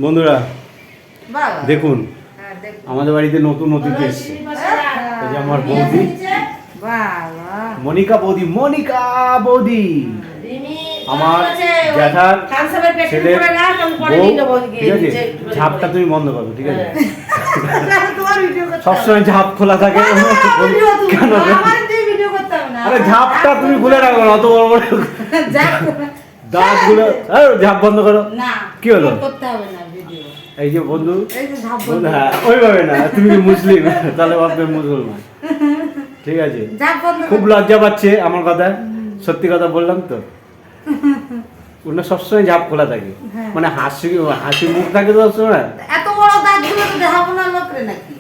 বন্ধুরা দেখুন আমাদের বাড়িতে নতুন অতিথি এসেছে। এই যে আমার বৌদি মনিকা বৌদি, মনিকা বৌদি আমার জ্যাঠার ছেলে বউ। ঠিক আছে, ঝাপটা তুমি বন্ধ করো। ঠিক আছে, সবসময় ঝাপ খোলা থাকে কেন? আরে ঝাপটা তুমি খুলে রাখো না, অত বড় বড় দাঁত গুলো। ঝাপ বন্ধ করো। কি হলো? এই যে বন্ধু, হ্যাঁ ওইভাবে না, তুমি মুসলিম তাহলে ভাববে মুসলমান। ঠিক আছে, খুব লজ্জা পাচ্ছে আমার কথা, সত্যি কথা বললাম তো। ওনার সবসময় ঝাপ খোলা থাকে, মানে হাসি হাসি মুখ থাকে তো সবসময়। এত বড় দাঁতগুলো তো দেখাবো না লোকরে নাকি?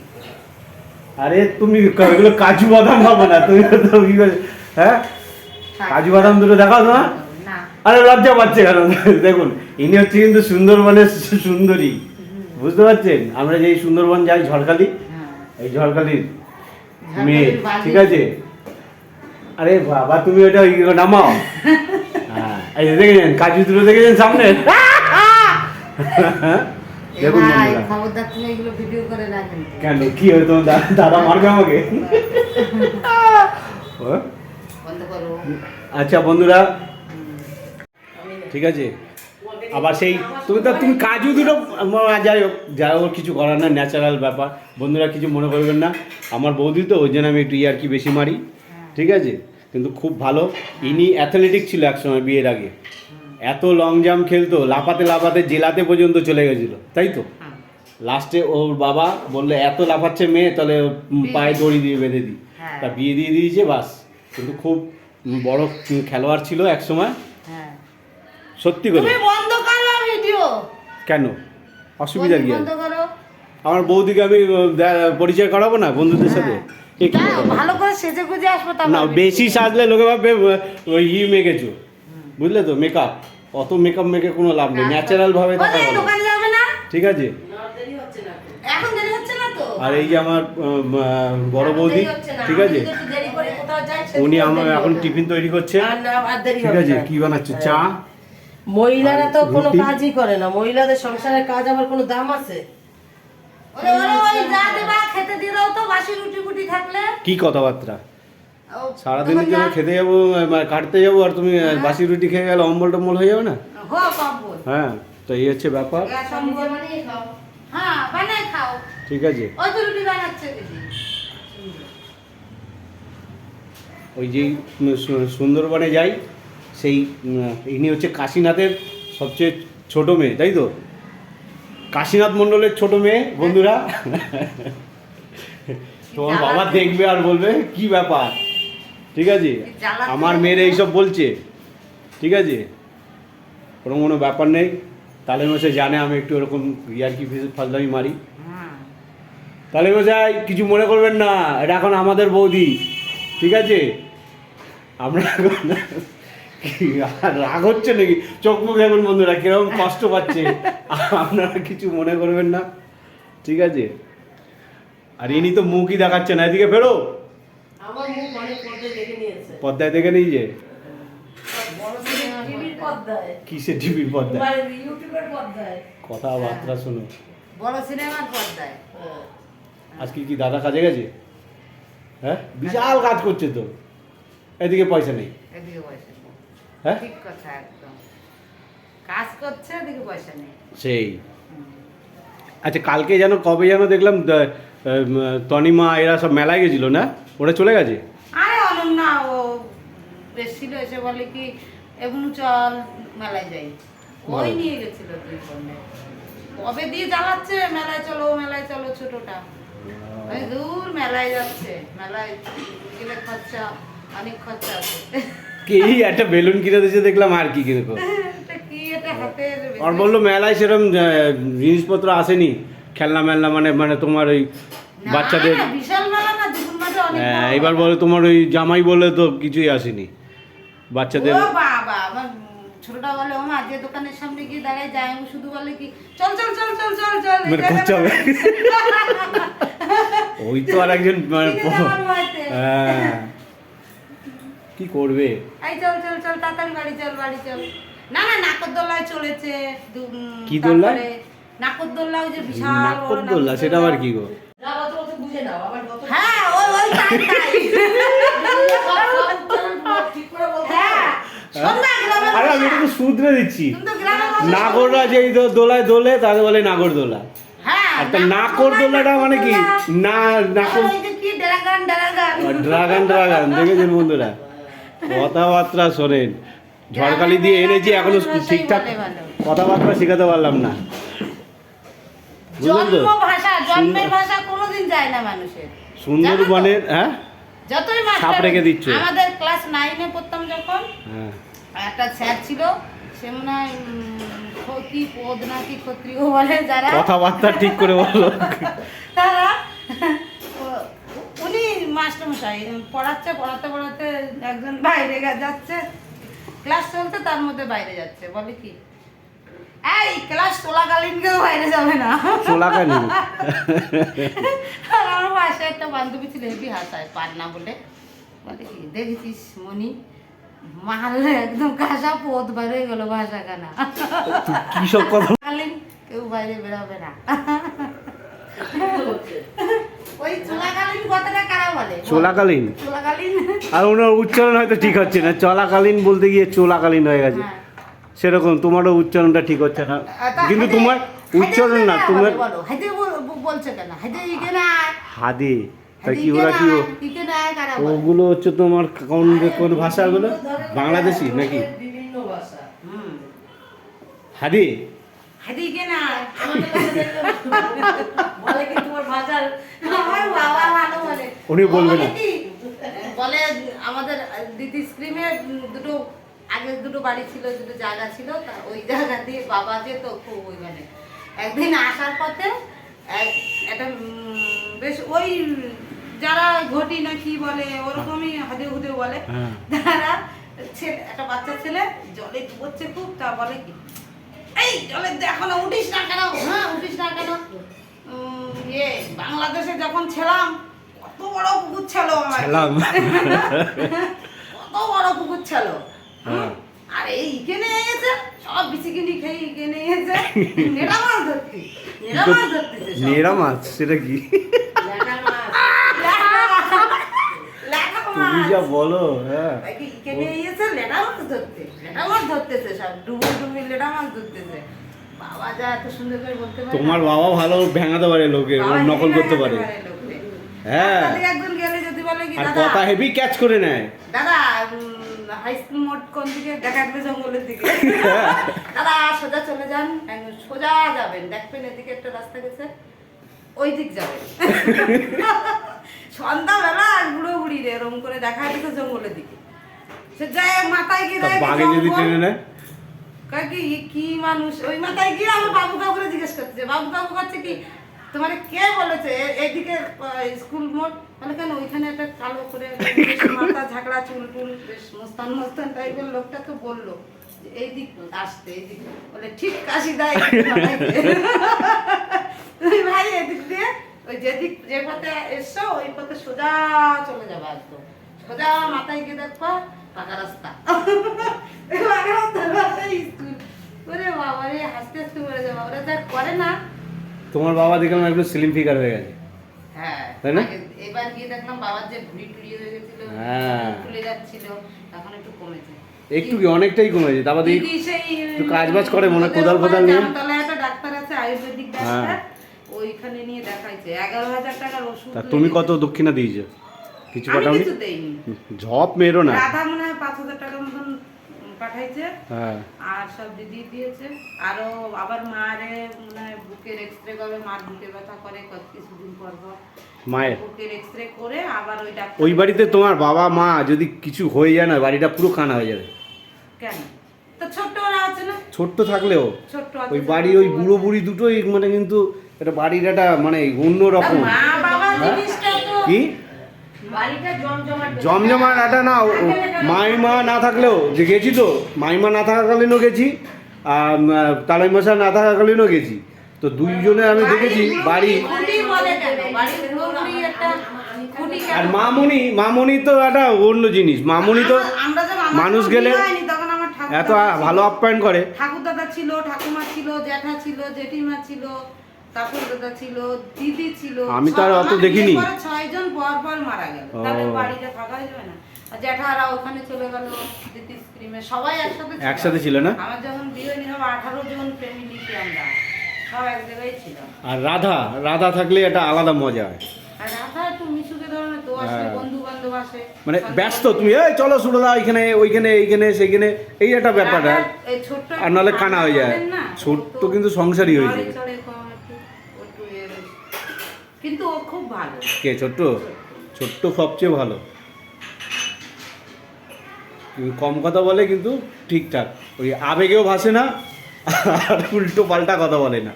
আরে তুমি এগুলো কাজু বাদাম খাবো না তুমি তো? হ্যাঁ কাজু বাদাম দুটো দেখাও না। আরে লজ্জা পাচ্ছে কেন? দেখুন ইনি হচ্ছে কিন্তু সুন্দরবনের সুন্দরী, বুঝতে পারছেন? আমরা যে সুন্দরবন যাই ঝড়খালি, এই ঝড়খালির মেয়ে। ঠিক আছে, আরে বাবা তুমি ওটা নামাও। হ্যাঁ এই দেখেছেন কাজু দুটো দেখেছেন সামনে? দেখুন খবরদার তুমি এগুলো ভিডিও করে না। কেন কি হয় তোমার দাদা মারবে আমাকে? আচ্ছা বন্ধুরা, ঠিক আছে, আবার সেই তুমি কাজু দুটো যাই হোক কিছু করার না, ন্যাচারাল ব্যাপার। বন্ধুরা কিছু মনে করবেন না, আমার বৌদি তো ওই জন্য আমি একটু ইয়ার্কি বেশি মারি। ঠিক আছে, কিন্তু খুব ভালো। ইনি অ্যাথলেটিক ছিল একসময়, বিয়ের আগে এত লং জাম্প খেলতো, লাফাতে লাফাতে জেলাতে পর্যন্ত চলে গেছিলো, তাই তো? লাস্টে ওর বাবা বললো এত লাফাচ্ছে মেয়ে, তাহলে পায়ে দড়ি দিয়ে বেঁধে দিই। তা বিয়ে দিয়ে দিয়েছে বাস। কিন্তু খুব বড় খেলোয়াড় ছিল এক সময়, সত্যি করে। কেন অসুবিধা কি? আমার বৌদিকে আমি পরিচয় করাবো না বন্ধুদের সাথে? ভালো করে সেজে গুজে আসবো না, বেশি সাজলে লোকে ভাববে ওই মেখেছো, বুঝলে তো? মেকআপ, অত মেকআপ মেখে কোনো লাভ নেই, ন্যাচারাল ভাবে থাকা ভালো। ঠিক আছে, আর এই যে আমার বড় বৌদি, ঠিক আছে, উনি আমার এখন টিফিন তৈরি করছে। ঠিক আছে, কি বানাচ্ছে? চা। মহিলারা তো কোনো কাজই করে না, মহিলাদের সংসারের কাজ আবার কোনো দাম আছে? কি কথাবার্তা? সারাদিনের জন্য খেতে যাবো, কাটতে যাবো, আর তুমি বাসি রুটি খেয়ে গেলে অম্বল টম্বল হয়ে যাবে না? হ্যাঁ, তো এই হচ্ছে ব্যাপার। ঠিক আছে, ওই যে সুন্দরবনে যাই, সেই ইনি হচ্ছে কাশীনাথের সবচেয়ে ছোট মেয়ে, তাই তো? কাশীনাথ মণ্ডলের ছোট মেয়ে। বন্ধুরা তোমার বাবা দেখবে আর বলবে কি ব্যাপার। ঠিক আছে, আমার মেয়ের এইসব বলছে। ঠিক আছে, কোনো ব্যাপার নেই। তালে মশাই জানে আমি একটু এরকম ইয়ার্কি ফাজলামি মারি। তালে মশাই কিছু মনে করবেন না, এটা এখন আমাদের বৌদি। ঠিক আছে, আমরা রাগ হচ্ছে নাকি? চোখ মুখ দেখুন বন্ধুরা কিরকম কষ্ট পাচ্ছে, আপনারা কিছু মনে করবেন না। ঠিক আছে, আর ইনি তো মুখই দেখাচ্ছে না। এদিকে ফেরো, পর্দায় দেখে নিয়েছে। কিসে টিভির পর্দায়? কথাবার্তা শোনো, বড় সিনেমার পর্দায়। আজকে কি দাদা কাজে গেছে? হ্যাঁ, বিশাল কাজ করছে তো। এদিকে পয়সা নেই, এদিকে পয়সা নেই। হ্যাঁ ঠিক কথা, একদম কাজ করছে, এদিকে পয়সা নেই। সেই। আচ্ছা কালকে যেন কবে যেন দেখলাম তনিমা এরা সব মেলায় গেছিল না? ওরা চলে গেছে? আরে অনন্যা ও এসেছিল, এসে বলে কি এমন চল মেলায় যাই, ওই নিয়ে গেছিল। দুই বোনে কবে দিয়ে জ্বালাচ্ছে মেলায় চলো মেলায় চলো, ছোটটা দূর মেলায় যাচ্ছে, মেলায় গেলে খরচা, অনেক খরচা আছে। কি একটা বেলুন কিনে দিয়েছে দেখলাম, আর কি কিনে আর বললো মেলায় সেরকম জিনিসপত্র আসেনি, খেলনা মেলনা, মানে তোমার ওই বাচ্চাদের। এবার বলে তোমার ওই জামাই বলে তো কিছুই আসেনি বাচ্চাদের। বাবা আমার ছোটটা বলে ও মা যে দোকানের সামনে গিয়ে দাঁড়ায় যায়, আমি শুধু বলে কি চল চল চল চল চল চল, মানে খরচা হবে। ওই তো আর একজন কি করবে? এই চল চল চল তাড়াতাড়ি বাড়ি চল বাড়ি চল। না না নাকরদোলায় চলেছে। কি দোলায়? নাকরদোল্লা ওই যে বিশাল বড় নাকরদোল্লা সেটা আবার কি গো? না অত অত বুঝে নাও আবার কত হ্যাঁ ওই তাই ঠিক করে বলতে হ্যাঁ সন্ধ্যা গ্রামে আরে আমি একটু শুধরে দিচ্ছি। তুমি তো গ্রামে বসো। নাগররা যেই দোলায় দোলে তাকে বলে নাগরদোলা। হ্যাঁ একটা নাকরদোলাটা মানে কি? না নাকর ওই যে কি ড্রাগন ড্রাগন দেখেছেন বন্ধুরা? কথাবার্তা শোনেন, ঝড়কালি দিয়ে এনেছি এখনো ঠিকঠাক কথাবার্তা শেখাতে পারলাম না, বুঝলেন তো? জন্মের ভাষা কোনোদিন যায় না মানুষের। সুন্দরবনের হ্যাঁ যতই ছাপ মাস্টার রেখে দিচ্ছ। আমাদের ক্লাস 9 এ পড়তাম যখন, হ্যাঁ একটা স্যার ছিল, সে মনে হয় কি পদ নাকি ক্ষত্রিয় বলে যারা, কথাবার্তা ঠিক করে বলো। তারা উনি মাস্টারমশাই পড়াতে পড়াতে একজন বাইরে যাচ্ছে, ক্লাস চলছে তার মধ্যে বাইরে যাচ্ছে, বলে কি এই ক্লাস চলাকালীন কেউ বাইরে যাবে না। চোলাকালি আর আমার পাশে একটা বান্ধবী ছিল, হেবি হাসায় পান্না বলে কি দেখেছিস মনি মারলে একদম কাঁসা পথ বাইরে গেল ভাষা কানা, কি সব কথা? চলাকালীন কেউ বাইরে বেরোবে না। ওই চলাকালীন কথাটা কারা বলে? চোলাকালীন। চলাকালীন আর ওনার উচ্চারণ হয়তো ঠিক হচ্ছে না, চলাকালীন বলতে গিয়ে চোলাকালীন হয়ে গেছে। হ্যাঁ। সেরকম তোমারও উচ্চারণটা ঠিক হচ্ছে না, কিন্তু তোমার উচ্চারণ না, তোমার বলো হাইদে বলছে কেন? হাইদে ইকে না হাদে, তা কি ওরা কি ইকে না কারা বলে? ওগুলো হচ্ছে তোমার কোন ভাষাগুলো? বাংলাদেশি নাকি? বিভিন্ন ভাষা হুম হাদি হাইদে ইকে না আমাদের কাছে দেখলে বলে কি তোমার ভাষার আমার বাবা ভালো বলে। উনি বলবে না। বলে কি? বলে আমাদের দিদি স্ক্রিমে দুটো আগে দুটো বাড়ি ছিল, দুটো জায়গা ছিল, তা ওই জায়গা দিয়ে বাবা যেত খুব ওইখানে। একদিন আসার পথে একটা বেশ ওই যারা ঘটি না কি বলে ওরকমই হাদে হুদে বলে, হ্যাঁ। তারা ছেলে একটা বাচ্চা ছেলে জলে ডুবোচ্ছে খুব, তা বলে কি এই জলে দেখো না উঠিস না কেন? হ্যাঁ উঠিস না কেন? বাংলাদেশে যখন ছিলাম কত বড় পুকুর ছিল আমার, ছিলাম। কত বড় পুকুর ছিল। হ্যাঁ। আর এই ইকেনে এসে সব বিচিকিনি খেয়ে ইকেনে এসে নেড়া মাছ ধরতি, নেড়া মাছ ধরতেছে সব। নেড়া মাছ সেটা কি? লেখা মাছ লেখা তুমি মাছ। যা বলো, হ্যাঁ। এই ইকেনে এসে লেড়া মাছ ধরতে, লেড়া মাছ ধরতেছে সব, ডুবি লেড়া মাছ ধরতেছে। বাবা যা এত সুন্দর করে বলতে পারে। তোমার বাবা ভালো ভেঙাতে পারে লোকে, বাবা নকল হেভি করতে ভেঙাতে পারে। লোককে। হ্যাঁ। রাস্তা দিয়ে একজন গেলে যদি বলে কি আর দাদা কথা হেভি ক্যাচ করে নেয়। দাদা হাই স্কুল মোড় কোন দিকে? দেখাবে জঙ্গলের দিকে। দাদা সোজা চলে যান, একদম সোজা যাবেন, দেখবেন এদিকে একটা রাস্তা গেছে, ওই দিক যাবেন। সন্ধ্যাবেলা বুড়ো বুড়ি রে এরম করে দেখা গেছে জঙ্গলের দিকে, সে যায় মাথায় গিয়ে তা দেখে বাঘে যদি জঙ্গল। টেনে নেয়? কয় কি এ কি মানুষ? ওই মাথায় গিয়ে আমার বাবু কাকুরে জিজ্ঞেস করছে, বাবু কাকু করছে কি তোমার কে বলেছে এইদিকে স্কুল মোড়? বলে কেন ওইখানে একটা কালো করে বেশ মাথা ঝাঁকড়া চুল টুল বেশ মস্তান মস্তান টাইপের লোকটাকে বললো যে এই দিক আসতে, এই দিক। বলে ঠিক কাশি দেয় তুমি ভাই এদিক দিয়ে ওই যেদিক যে পথে এসছো ওই পথে সোজা চলে যাবে, একদম সোজা মাথায় গিয়ে দেখবা পাকা রাস্তা। পাকা রাস্তার পাশেই স্কুল। ওরে বাবা রে, হাসতে হাসতে মরে যাবো, ওরা যা করে না। তোমার বাবা দেখলাম একটু স্লিম ফিগার হয়ে গেছে। হ্যাঁ, তাই না? আগে- এবার গিয়ে দেখলাম বাবার যে ভুঁড়ি টুড়ি হয়ে গেছিল, হ্যাঁ। ফুলে যাচ্ছিল, এখন একটু কমেছে। একটু কি অনেকটাই কমেছে, তারপর দেখি দিদি সেই একটু কাজবাজ করে মনে হয়, ওদের কোদাল ওখানে ফোদাল নিয়ে। জামতলায় একটা ডাক্তার আছে আয়ুর্বেদিক ডাক্তার, হ্যাঁ। ওইখানে নিয়ে দেখাইছে 11,000 টাকার ওষুধ। তা তুমি লেগেছে। কত দক্ষিণা দিয়েছো? কিছু আমি পাঠাওনি? কিছু দেইনি। ঝপ মেরো না। রাধা মনে হয় 5,000 টাকার মতন পাঠাইছে, হ্যাঁ। আর সব দিদি দিয়েছে। আরো আবার মারে মনে হয় বুকের এক্সরে করবে, মার বুকে ব্যথা করে কিছুদিন পর পর। মায়ের বুকের এক্সরে করে আবার ওই ডাক্তার। ওই বাড়িতে তোমার বাবা মা যদি কিছু হয়ে যায় না, বাড়িটা পুরো কানা হয়ে যাবে। কেন? তো ছোট্ট ওরা আছে না? ছোট্ট থাকলেও ছোট্ট আছে। ওই বাড়ি ওই বুড়ো বুড়ি দুটোই মানে কিন্তু এটা বাড়ির একটা মানে অন্য রকম। মা বাবা জিনিসটা তো কি বাড়িটা জমজমাট জমজমাট একটা না, মাইমা না থাকলেও যে গেছি তো, মাইমা না থাকাকালীনও গেছি, আর তালাই মশা না থাকাকালীনও গেছি, তো দুইজনে আমি দেখেছি বাড়ি। খুঁটি বলে কেন? বাড়ির পুরোপুরি একটা খুঁটি কেন? আর মামনি তো একটা অন্য জিনিস। মামনি তো আমরা যে মানুষ গেলে হয়নি তখন আমার এত ভালো আপ্যায়ন করে। ঠাকুর দাদা ছিল, ঠাকুমা ছিল, জ্যাঠা ছিল, জেঠিমা ছিল, কাকুর দাদা ছিল, দিদি ছিল। আমি তো আর অত দেখিনি। 6 জন পর পর মারা গেল, তাহলে বাড়িটা ফাঁকা হয়ে যাবে না? আর জ্যাঠারা ওখানে চলে গেল, দিদি স্ক্রিমে সবাই একসাথে ছিল না? আমার যখন বিয়ে হয়নি, 18 জন ফ্যামিলিতে আমরা সব এক জায়গায় ছিলাম। আর রাধা থাকলে এটা আলাদা মজা হয়। আর রাধা একটু মিশুকে ধরনের তো আসে, বন্ধু বান্ধব আসে, মানে ব্যস্ত তুমি, এই চলো সুরদা এখানে ওইখানে এইখানে সেইখানে, এই একটা ব্যাপার। এই ছোট্ট আর নাহলে কানা হয়ে যায়, ছোট্ট কিন্তু সংসারই হয়ে যায়। কিন্তু ও খুব ভালো। কে ছোট্ট? ছোট্ট সবচেয়ে ভালো, কম কথা বলে কিন্তু ঠিকঠাক, ওই আবেগেও ভাসে না আর উল্টো পাল্টা কথা বলে না।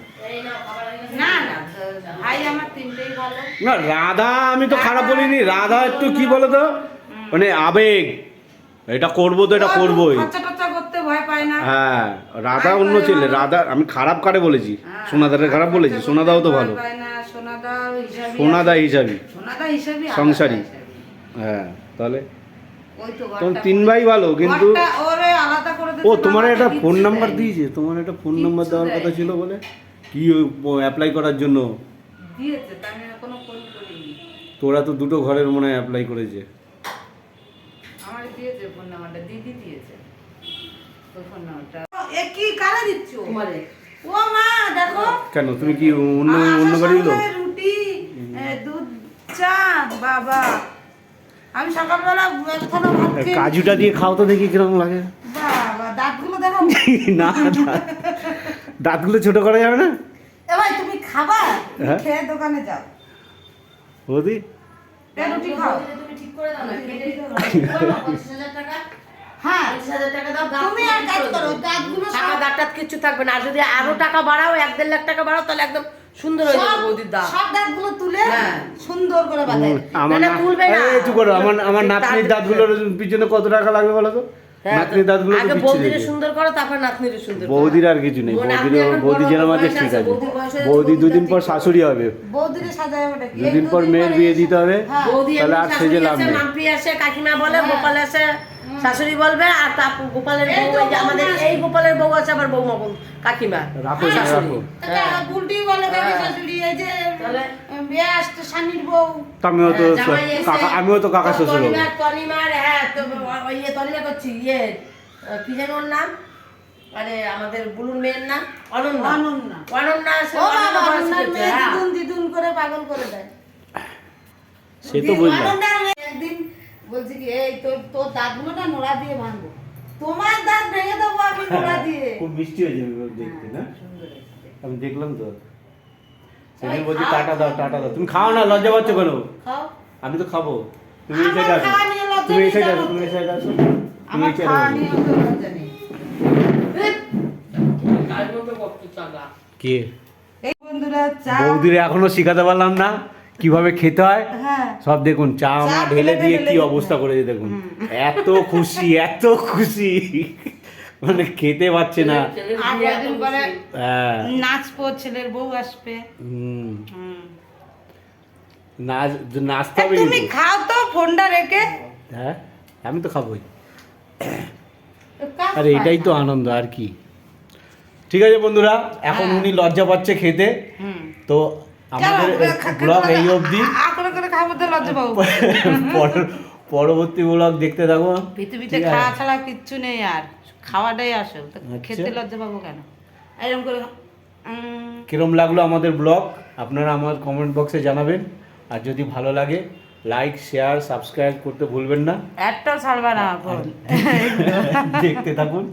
না না ভাই আমার তিনটেই ভালো। না রাধা আমি তো খারাপ বলিনি, রাধা একটু কি বলো তো, মানে আবেগ, এটা করবো তো এটা করবোই। খরচা টরচা করতে ভয় পায় না। হ্যাঁ রাধা অন্য ছেলে, রাধা আমি খারাপ কারে বলেছি? সোনাদারে খারাপ বলেছি? সোনাদাও তো ভালো, সোনাদা হিসাবই, সংসারী। হ্যাঁ তাহলে তোমার 3 ভাই ভালো, কিন্তু ও তোমার একটা ফোন নাম্বার দিয়েছে, তোমার একটা ফোন নাম্বার দেওয়ার কথা ছিল বলে কি অ্যাপ্লাই করার জন্য দিয়েছে, তা আমি এখনো ফোন করিনি। তোরা তো দুটো ঘরের মনে হয় অ্যাপ্লাই করেছে। আমার দিয়েছে ফোন নাম্বারটা, দিদি দিয়েছে তোর ফোন নাম্বারটা। এ কি কারে দিচ্ছো? তোমারে ও মা দেখো, কেন তুমি কি অন্য বাড়ির লোক? রুটি, দুধ, চা। বাবা আমি সকালবেলা একখানা ভাত খেয়ে, কাজুটা দিয়ে খাও তো দেখি কিরকম লাগে। বাবা দাঁতগুলো দেখো না দাঁতগুলো ছোট করা যাবে না? এ ভাই তুমি খাবা? হ্যাঁ। খেয়ে দোকানে যাও, বৌদি রুটি খাও। তুমি ঠিক করে দাও না, কেটে দিও না। 25,000 টাকা, হ্যাঁ 25,000 টাকা দাও, তুমি আর কাজ করো, দাঁতগুলো টাকা দাঁতটাত কিছু থাকবে না। আর যদি আরো টাকা বাড়াও, 1-1.5 লাখ টাকা বাড়াও, তাহলে একদম সুন্দর হয়ে যাবে বৌদির দাঁত। সব দাঁতগুলো তুলে হ্যাঁ। সুন্দর করে বাঁধাই। আমার না, তুলবে না। এই করো, আমার নাতনির দাঁতগুলোর পিছনে কত টাকা লাগবে বলো তো? হ্যাঁ, নাতনির দাঁতগুলো তো আগে বিচ্ছিরি বৌদিরে হয়েছে। সুন্দর করো, তারপর নাতনিরে সুন্দর করো। বৌদির আর কিছু নেই, নাতনি এখন বৌদি বড় যেরকম আছে বয়স ঠিক আছে, আছে। বৌদির বয়স হয়েছে, বৌদি বৌদির 2 দিন দাঁত পর ঠিক শাশুড়ি হবে, বৌদিরে সাজায় ওটা কি? 2 দিন পর মেয়ের বিয়ে দিতে হবে। হ্যাঁ। বৌদি তাহলে এমনি আর সেজে শাশুড়ি লাভ আছে, নেই। মাম্পি আসে, কাকিমা বলে, গোপাল আসে, শাশুড়ি বলবে, আর তারপর গোপালের বউ, এই যে আমাদের এই গোপালের বউ আছে, আবার বৌমা বল কাকিমা রাখো শাশুড়ি। রাখো। উল্টি বলে কাকি শাশুড়ি, এই যে তাহলে? বিয়ে আসতে স্বামীর বউ। আমিও তো জামাই এসে, কাকা, আমিও তো কাকা শ্বশুর হবো। তনিমার, হ্যাঁ তো ওই তনিমা করছি, কি যেন ওর নাম, আরে আমাদের বুলুর মেয়ের নাম অনন্যা। অনন্যা আসে, ও অনন্যা বাবা, বয়স আপনার হয়েছে, মেয়ে হ্যাঁ। দিদুন দিদুন করে পাগল করে দেয়। সে তো বুঝলাম। অনন্যার মেয়ে একদিন বলছি কি, এই তোর দাঁতগুলো না নোড়া দিয়ে ভাঙবো, তোমার দাঁত ভেঙে দেবো আমি নোড়া দিয়ে। খুব মিষ্টি হয়েছে দেখতে না? সুন্দর হয়েছে। আমি দেখলাম তো, সেদিন বলছি টাটা দাও টাটা দাও, তুমি খাও না, লজ্জা পাচ্ছ কেন? খাও। আমি তো খাবো, তুমি এই আমার সাইডে আসো, খাওয়া নিয়ে লজ্জা তুমি এই নেই, সাইডে আসো, জানো তুমি এই সাইডে আসো, তুমি আমার এই সাইডে খাওয়া আসো। নিয়ে অত লজ্জা নেই। তার মতো বকতে চাগা। কে? এই বন্ধুরা চা, বৌদিরে এখনো শিখাতে পারলাম না কিভাবে খেতে হয়। হ্যাঁ সব দেখুন চা মা ঢেলে দিয়ে কি ঢেলে অবস্থা করেছে দেখুন, এত খুশি এত খুশি, মানে খেতে পাচ্ছে না। ছেলের আর বিয়ে এত কদিন পরে খুশি। হ্যাঁ নাচবো, ছেলের বউ আসবে। হুম, হুম। নাচতে হবে তুমি কিন্তু। খাও তো ফোনটা রেখে। হ্যাঁ আমি তো খাবোই, কাজ আরে পায় এটাই না। তো আনন্দ আর কি। ঠিক আছে বন্ধুরা, এখন হ্যাঁ। উনি লজ্জা পাচ্ছে খেতে, হুম। তো আমাদের ব্লগ এই অবধি। করে করে খাবো তো লজ্জা পাবো। পরবর্তী ব্লগ দেখতে থাকো। পৃথিবীতে ঠিক আছে? খাওয়া ছাড়া কিচ্ছু নেই, আর খাওয়াটাই আসল। তো আচ্ছা। খেতে লজ্জা পাবো কেন? এরকম করে কিরম লাগলো আমাদের ব্লগ আপনারা আমার কমেন্ট বক্সে জানাবেন, আর যদি ভালো লাগে লাইক শেয়ার সাবস্ক্রাইব করতে ভুলবেন না। একটাও ছাড়বা না। দেখতে থাকুন।